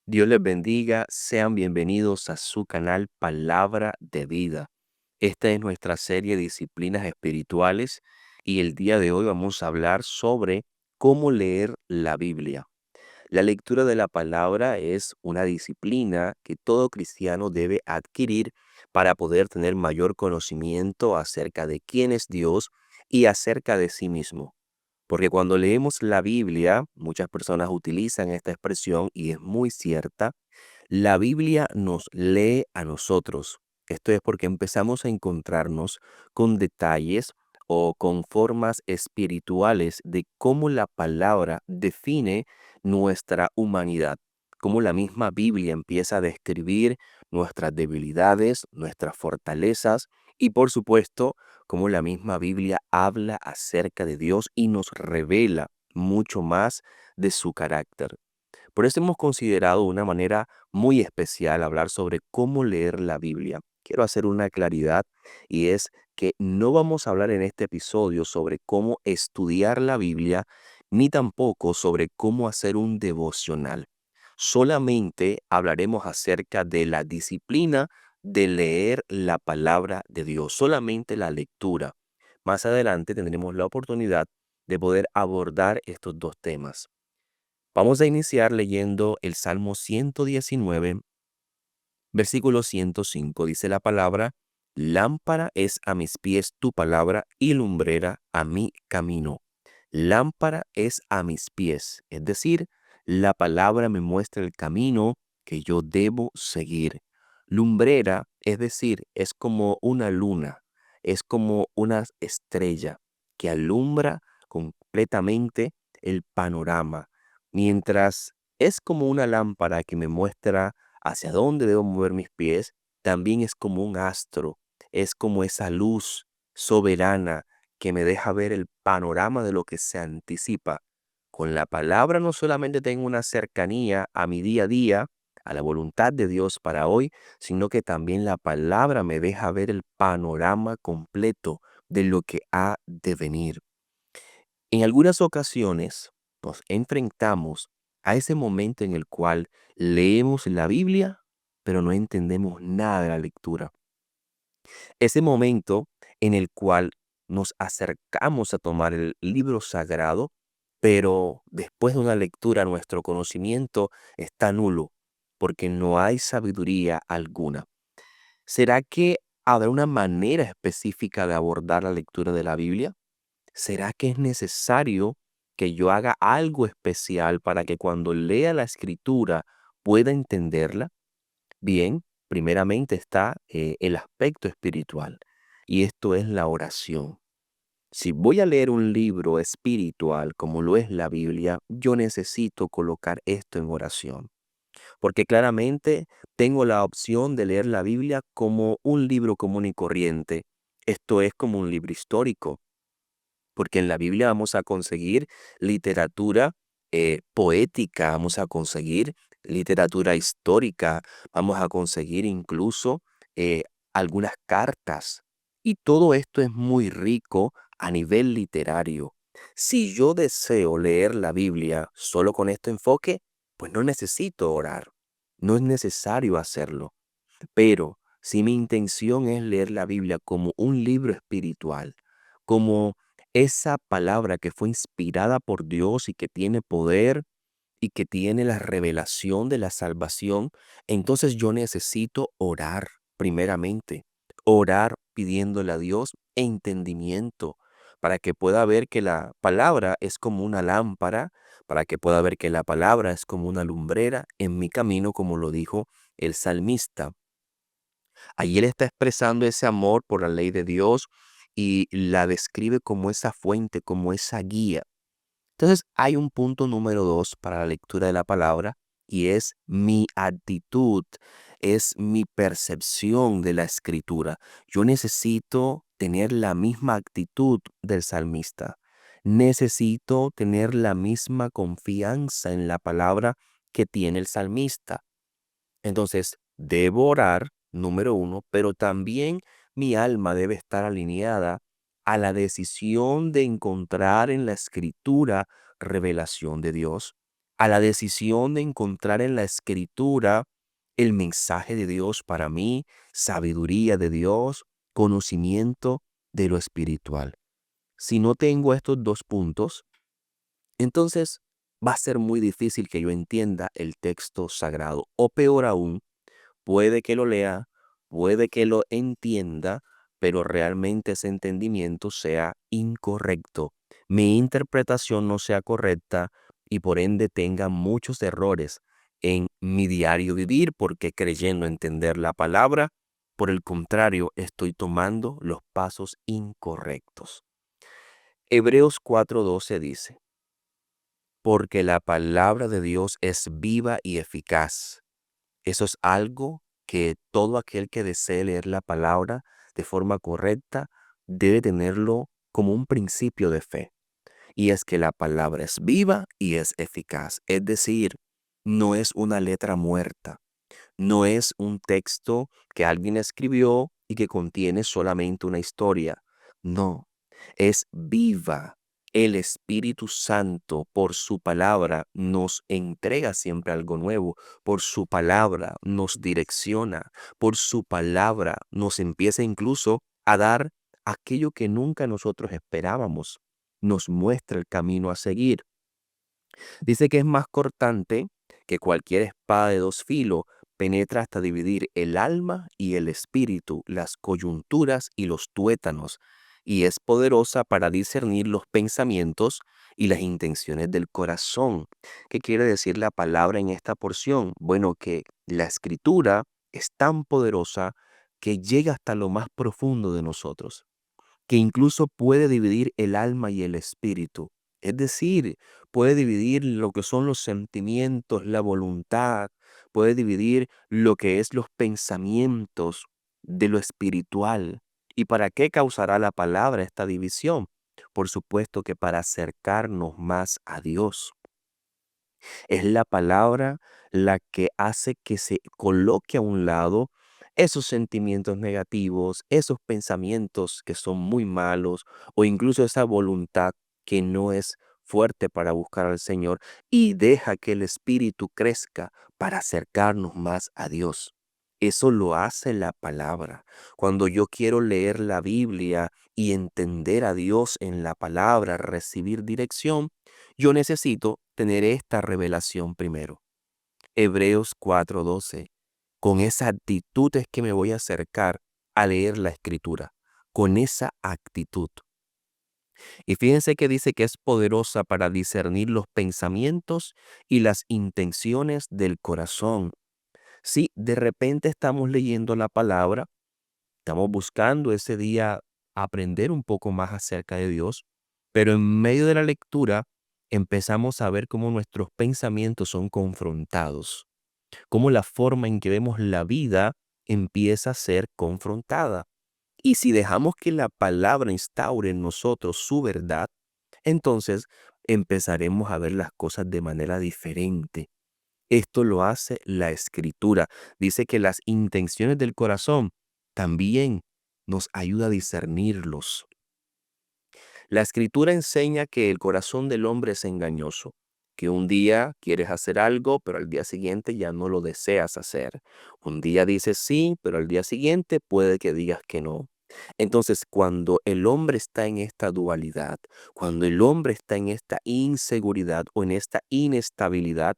Dios les bendiga, sean bienvenidos a su canal Palabra de Vida. Esta es nuestra serie de disciplinas espirituales y el día de hoy vamos a hablar sobre cómo leer la Biblia. La lectura de la palabra es una disciplina que todo cristiano debe adquirir para poder tener mayor conocimiento acerca de quién es Dios y acerca de sí mismo. Porque cuando leemos la Biblia, muchas personas utilizan esta expresión y es muy cierta, la Biblia nos lee a nosotros. Esto es porque empezamos a encontrarnos con detalles o con formas espirituales de cómo la palabra define nuestra humanidad, cómo la misma Biblia empieza a describir nuestras debilidades, nuestras fortalezas y por supuesto, cómo la misma Biblia habla acerca de Dios y nos revela mucho más de su carácter. Por eso hemos considerado una manera muy especial hablar sobre cómo leer la Biblia. Quiero hacer una claridad y es que no vamos a hablar en este episodio sobre cómo estudiar la Biblia, ni tampoco sobre cómo hacer un devocional. Solamente hablaremos acerca de la disciplina de leer la palabra de Dios, solamente la lectura. Más adelante tendremos la oportunidad de poder abordar estos dos temas. Vamos a iniciar leyendo el Salmo 119, versículo 105. Dice la palabra: lámpara es a mis pies tu palabra y lumbrera a mi camino. Lámpara es a mis pies, es decir, la palabra me muestra el camino que yo debo seguir. Lumbrera, es decir, es como una luna, es como una estrella que alumbra completamente el panorama, mientras es como una lámpara que me muestra hacia dónde debo mover mis pies, también es como un astro, es como esa luz soberana que me deja ver el panorama de lo que se anticipa. Con la palabra no solamente tengo una cercanía a mi día a día, a la voluntad de Dios para hoy, sino que también la palabra me deja ver el panorama completo de lo que ha de venir. En algunas ocasiones nos enfrentamos a ese momento en el cual leemos la Biblia, pero no entendemos nada de la lectura. Ese momento en el cual nos acercamos a tomar el libro sagrado, pero después de una lectura nuestro conocimiento está nulo, porque no hay sabiduría alguna. ¿Será que habrá una manera específica de abordar la lectura de la Biblia? ¿Será que es necesario que yo haga algo especial para que cuando lea la escritura pueda entenderla? Bien, primeramente está el aspecto espiritual y esto es la oración. Si voy a leer un libro espiritual como lo es la Biblia, yo necesito colocar esto en oración, porque claramente tengo la opción de leer la Biblia como un libro común y corriente. Esto es como un libro histórico, porque en la Biblia vamos a conseguir literatura poética, vamos a conseguir literatura histórica, vamos a conseguir incluso eh, algunas cartas. Y todo esto es muy rico a nivel literario. Si yo deseo leer la Biblia solo con este enfoque, pues no necesito orar, no es necesario hacerlo. Pero si mi intención es leer la Biblia como un libro espiritual, como esa palabra que fue inspirada por Dios y que tiene poder y que tiene la revelación de la salvación, entonces yo necesito orar primeramente, orar pidiéndole a Dios entendimiento para que pueda ver que la palabra es como una lámpara, para que pueda ver que la palabra es como una lumbrera en mi camino, como lo dijo el salmista. Allí él está expresando ese amor por la ley de Dios y la describe como esa fuente, como esa guía. Entonces hay un punto número dos para la lectura de la palabra y es mi actitud, es mi percepción de la escritura. Yo necesito tener la misma actitud del salmista. Necesito tener la misma confianza en la palabra que tiene el salmista. Entonces, debo orar, número uno, pero también mi alma debe estar alineada a la decisión de encontrar en la escritura revelación de Dios. a la decisión de encontrar en la Escritura el mensaje de Dios para mí, sabiduría de Dios, conocimiento de lo espiritual. Si no tengo estos dos puntos, entonces va a ser muy difícil que yo entienda el texto sagrado. O peor aún, puede que lo lea, puede que lo entienda, pero realmente ese entendimiento sea incorrecto. Mi interpretación no sea correcta y por ende tenga muchos errores en mi diario vivir porque creyendo entender la palabra, por el contrario, estoy tomando los pasos incorrectos. Hebreos 4:12 dice, porque la palabra de Dios es viva y eficaz. Eso es algo que todo aquel que desee leer la palabra de forma correcta debe tenerlo como un principio de fe. Y es que la palabra es viva y es eficaz. Es decir, no es una letra muerta. No es un texto que alguien escribió y que contiene solamente una historia. No, es viva. El Espíritu Santo, por su palabra, nos entrega siempre algo nuevo. Por su palabra nos direcciona. Por su palabra nos empieza incluso a dar aquello que nunca nosotros esperábamos. Nos muestra el camino a seguir. Dice que es más cortante que cualquier espada de dos filos, penetra hasta dividir el alma y el espíritu, las coyunturas y los tuétanos, y es poderosa para discernir los pensamientos y las intenciones del corazón. ¿Qué quiere decir la palabra en esta porción? Bueno, que la escritura es tan poderosa que llega hasta lo más profundo de nosotros, que incluso puede dividir el alma y el espíritu. Es decir, puede dividir lo que son los sentimientos, la voluntad, puede dividir lo que es los pensamientos de lo espiritual. ¿Y para qué causará la palabra esta división? Por supuesto que para acercarnos más a Dios. Es la palabra la que hace que se coloque a un lado esos sentimientos negativos, esos pensamientos que son muy malos o incluso esa voluntad que no es fuerte para buscar al Señor y deja que el Espíritu crezca para acercarnos más a Dios. Eso lo hace la palabra. Cuando yo quiero leer la Biblia y entender a Dios en la palabra, recibir dirección, yo necesito tener esta revelación primero. Hebreos 4:12. Con esa actitud es que me voy a acercar a leer la escritura. Con esa actitud. Y fíjense que dice que es poderosa para discernir los pensamientos y las intenciones del corazón. Si de repente estamos leyendo la palabra, estamos buscando ese día aprender un poco más acerca de Dios, pero en medio de la lectura empezamos a ver cómo nuestros pensamientos son confrontados, cómo la forma en que vemos la vida empieza a ser confrontada. Y si dejamos que la palabra instaure en nosotros su verdad, entonces empezaremos a ver las cosas de manera diferente. Esto lo hace la Escritura. Dice que las intenciones del corazón también nos ayuda a discernirlos. La Escritura enseña que el corazón del hombre es engañoso, que un día quieres hacer algo, pero al día siguiente ya no lo deseas hacer. Un día dices sí, pero al día siguiente puede que digas que no. Entonces, cuando el hombre está en esta dualidad, cuando el hombre está en esta inseguridad o en esta inestabilidad,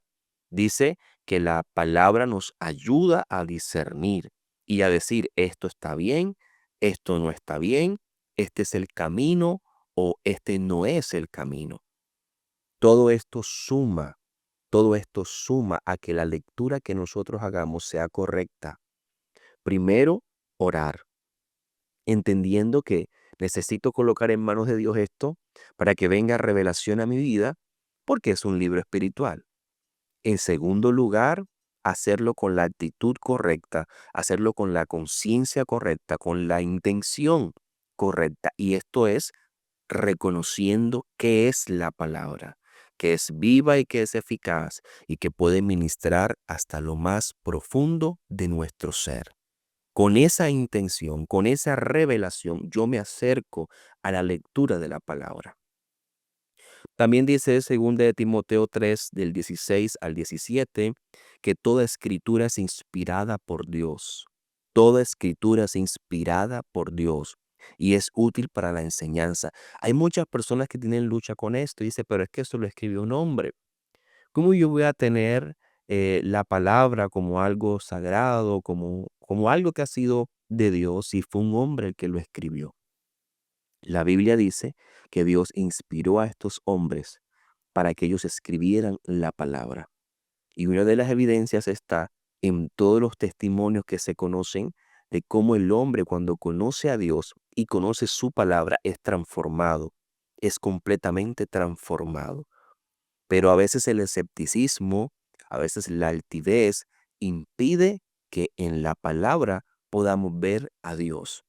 dice que la palabra nos ayuda a discernir y a decir esto está bien, esto no está bien, este es el camino o este no es el camino. Todo esto suma, todo esto suma a que la lectura que nosotros hagamos sea correcta. Primero, orar, entendiendo que necesito colocar en manos de Dios esto para que venga revelación a mi vida, porque es un libro espiritual. En segundo lugar, hacerlo con la actitud correcta, hacerlo con la conciencia correcta, con la intención correcta. Y esto es reconociendo qué es la palabra, que es viva y que es eficaz y que puede ministrar hasta lo más profundo de nuestro ser. Con esa intención, con esa revelación, yo me acerco a la lectura de la palabra. También dice 2 de Timoteo 3, del 16 al 17, que toda escritura es inspirada por Dios. Toda escritura es inspirada por Dios y es útil para la enseñanza. Hay muchas personas que tienen lucha con esto y dice, pero es que eso lo escribió un hombre. ¿Cómo yo voy a tener la palabra como algo sagrado, como algo que ha sido de Dios si fue un hombre el que lo escribió? La Biblia dice que Dios inspiró a estos hombres para que ellos escribieran la palabra. Y una de las evidencias está en todos los testimonios que se conocen de cómo el hombre cuando conoce a Dios y conoce su palabra es transformado, es completamente transformado. Pero a veces el escepticismo, a veces la altivez impide que en la palabra podamos ver a Dios.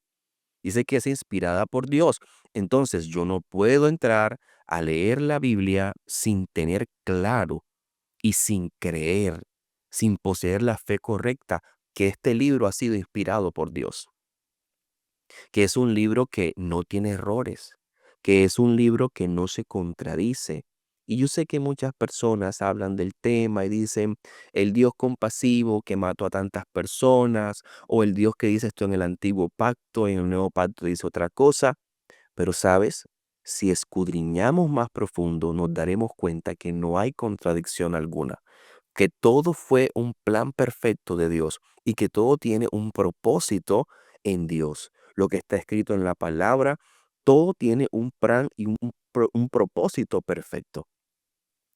Dice que es inspirada por Dios. Entonces yo no puedo entrar a leer la Biblia sin tener claro y sin creer, sin poseer la fe correcta, que este libro ha sido inspirado por Dios, que es un libro que no tiene errores, que es un libro que no se contradice. Y yo sé que muchas personas hablan del tema y dicen, el Dios compasivo que mató a tantas personas, o el Dios que dice esto en el antiguo pacto, en el nuevo pacto dice otra cosa, pero sabes, si escudriñamos más profundo, nos daremos cuenta que no hay contradicción alguna, que todo fue un plan perfecto de Dios y que todo tiene un propósito en Dios. Lo que está escrito en la palabra, todo tiene un plan y un propósito perfecto.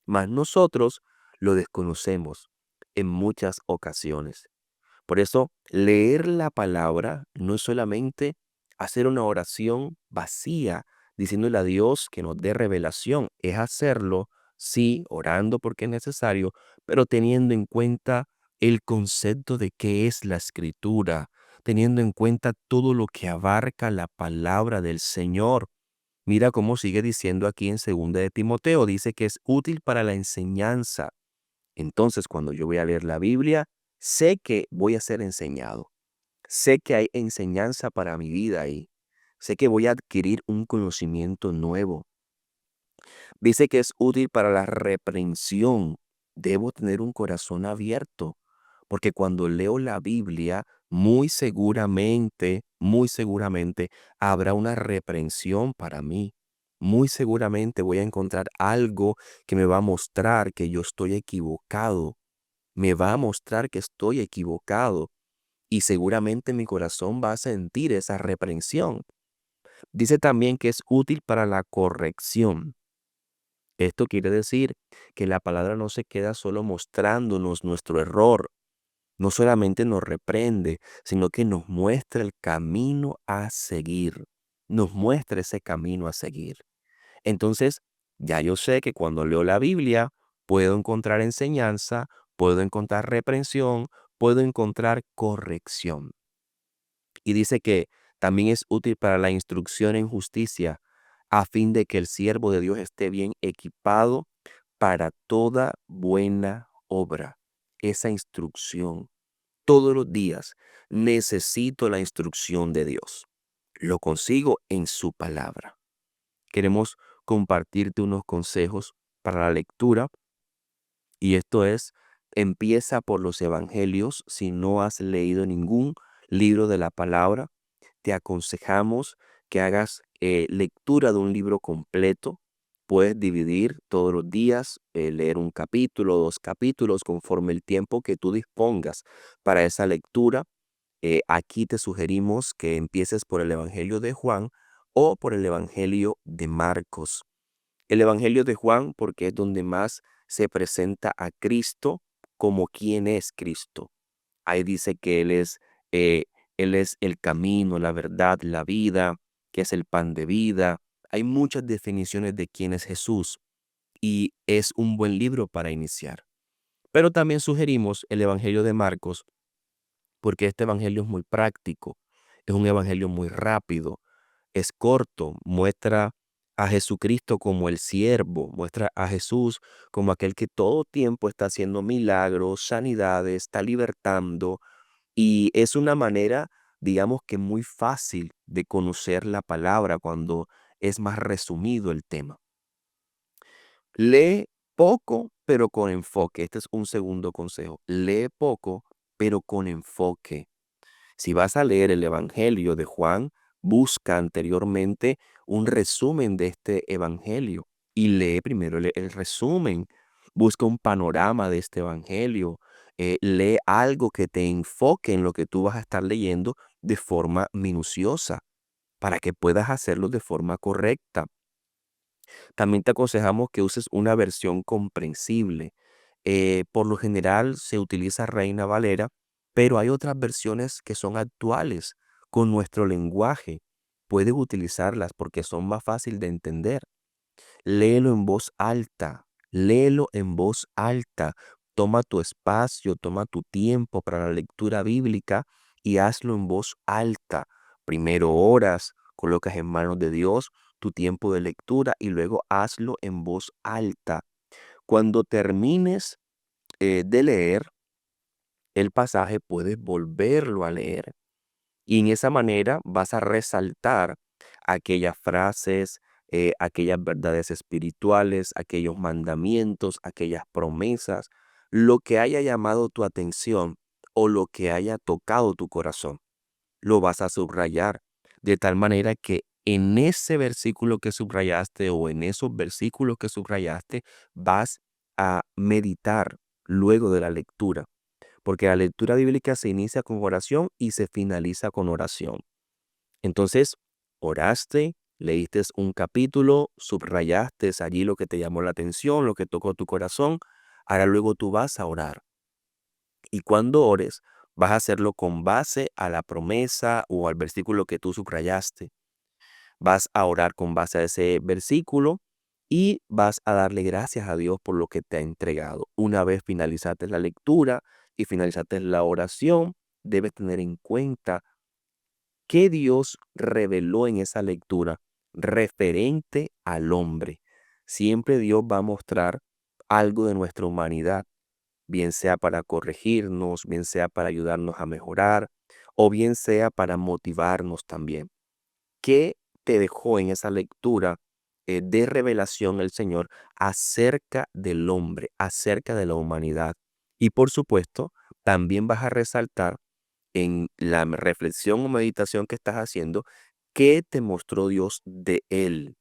Mas nosotros lo desconocemos en muchas ocasiones. Por eso, leer la palabra no es solamente hacer una oración vacía, diciéndole a Dios que nos dé revelación. Es hacerlo, sí, orando porque es necesario, pero teniendo en cuenta el concepto de qué es la escritura, teniendo en cuenta todo lo que abarca la palabra del Señor. Mira cómo sigue diciendo aquí en 2 de Timoteo, dice que es útil para la enseñanza. Entonces, cuando yo voy a leer la Biblia, sé que voy a ser enseñado. Sé que hay enseñanza para mi vida ahí. Sé que voy a adquirir un conocimiento nuevo. Dice que es útil para la reprensión. Debo tener un corazón abierto, porque cuando leo la Biblia, muy seguramente habrá una reprensión para mí. Muy seguramente voy a encontrar algo que me va a mostrar que yo estoy equivocado. Me va a mostrar que estoy equivocado y seguramente mi corazón va a sentir esa reprensión. Dice también que es útil para la corrección. Esto quiere decir que la palabra no se queda solo mostrándonos nuestro error, no solamente nos reprende, sino que nos muestra el camino a seguir, nos muestra ese camino a seguir. Entonces, ya yo sé que cuando leo la Biblia puedo encontrar enseñanza, puedo encontrar reprensión, puedo encontrar corrección. Y dice que también es útil para la instrucción en justicia, a fin de que el siervo de Dios esté bien equipado para toda buena obra. Esa instrucción. Todos los días necesito la instrucción de Dios. Lo consigo en su palabra. Queremos compartirte unos consejos para la lectura y esto es, empieza por los evangelios. Si no has leído ningún libro de la palabra, te aconsejamos que hagas lectura de un libro completo. Puedes dividir todos los días, leer un capítulo, 2 capítulos, conforme el tiempo que tú dispongas para esa lectura. Aquí te sugerimos que empieces por el Evangelio de Juan o por el Evangelio de Marcos. El Evangelio de Juan porque es donde más se presenta a Cristo como quién es Cristo. Ahí dice que eh, Él es el camino, la verdad, la vida, que es el pan de vida. Hay muchas definiciones de quién es Jesús y es un buen libro para iniciar. Pero también sugerimos el Evangelio de Marcos porque este Evangelio es muy práctico, es un Evangelio muy rápido, es corto, muestra a Jesucristo como el siervo, muestra a Jesús como aquel que todo tiempo está haciendo milagros, sanidades, está libertando, y es una manera, digamos que muy fácil de conocer la palabra cuando es más resumido el tema. Lee poco, pero con enfoque. Este es un segundo consejo. Lee poco, pero con enfoque. Si vas a leer el Evangelio de Juan, busca anteriormente un resumen de este Evangelio y lee primero el resumen. Busca un panorama de este Evangelio. Lee algo que te enfoque en lo que tú vas a estar leyendo de forma minuciosa para que puedas hacerlo de forma correcta. También te aconsejamos que uses una versión comprensible. Por lo general se utiliza Reina Valera, pero hay otras versiones que son actuales con nuestro lenguaje. Puedes utilizarlas porque son más fácil de entender. Léelo en voz alta, léelo en voz alta. Toma tu espacio, toma tu tiempo para la lectura bíblica y hazlo en voz alta. Primero oras, colocas en manos de Dios tu tiempo de lectura y luego hazlo en voz alta. Cuando termines de leer el pasaje, puedes volverlo a leer y en esa manera vas a resaltar aquellas frases, aquellas verdades espirituales, aquellos mandamientos, aquellas promesas, lo que haya llamado tu atención o lo que haya tocado tu corazón, lo vas a subrayar de tal manera que en ese versículo que subrayaste o en esos versículos que subrayaste vas a meditar luego de la lectura, porque la lectura bíblica se inicia con oración y se finaliza con oración. Entonces, oraste, leíste un capítulo, subrayaste allí lo que te llamó la atención, lo que tocó tu corazón. Ahora luego tú vas a orar. Y cuando ores, vas a hacerlo con base a la promesa o al versículo que tú subrayaste. Vas a orar con base a ese versículo y vas a darle gracias a Dios por lo que te ha entregado. Una vez finalizaste la lectura y finalizaste la oración, debes tener en cuenta qué Dios reveló en esa lectura referente al hombre. Siempre Dios va a mostrar algo de nuestra humanidad, bien sea para corregirnos, bien sea para ayudarnos a mejorar, o bien sea para motivarnos también. ¿Qué te dejó en esa lectura de revelación el Señor acerca del hombre, acerca de la humanidad? Y por supuesto, también vas a resaltar en la reflexión o meditación que estás haciendo, ¿qué te mostró Dios de él?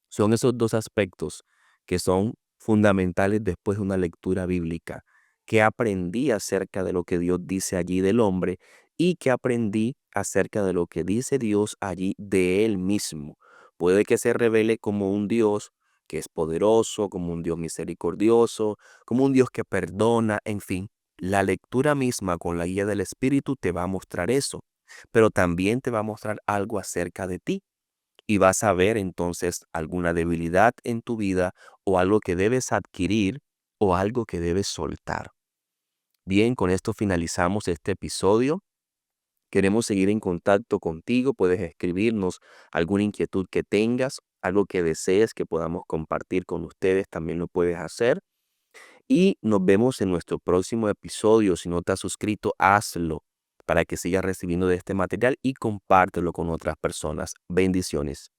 Son esos dos aspectos que son fundamentales después de una lectura bíblica. ¿Qué aprendí acerca de lo que Dios dice allí del hombre y qué aprendí acerca de lo que dice Dios allí de él mismo? Puede que se revele como un Dios que es poderoso, como un Dios misericordioso, como un Dios que perdona, en fin. La lectura misma con la guía del Espíritu te va a mostrar eso, pero también te va a mostrar algo acerca de ti y vas a ver entonces alguna debilidad en tu vida o algo que debes adquirir o algo que debes soltar. Bien, con esto finalizamos este episodio. Queremos seguir en contacto contigo. Puedes escribirnos alguna inquietud que tengas, algo que desees que podamos compartir con ustedes, también lo puedes hacer. Y nos vemos en nuestro próximo episodio. Si no te has suscrito, hazlo para que sigas recibiendo de este material y compártelo con otras personas. Bendiciones.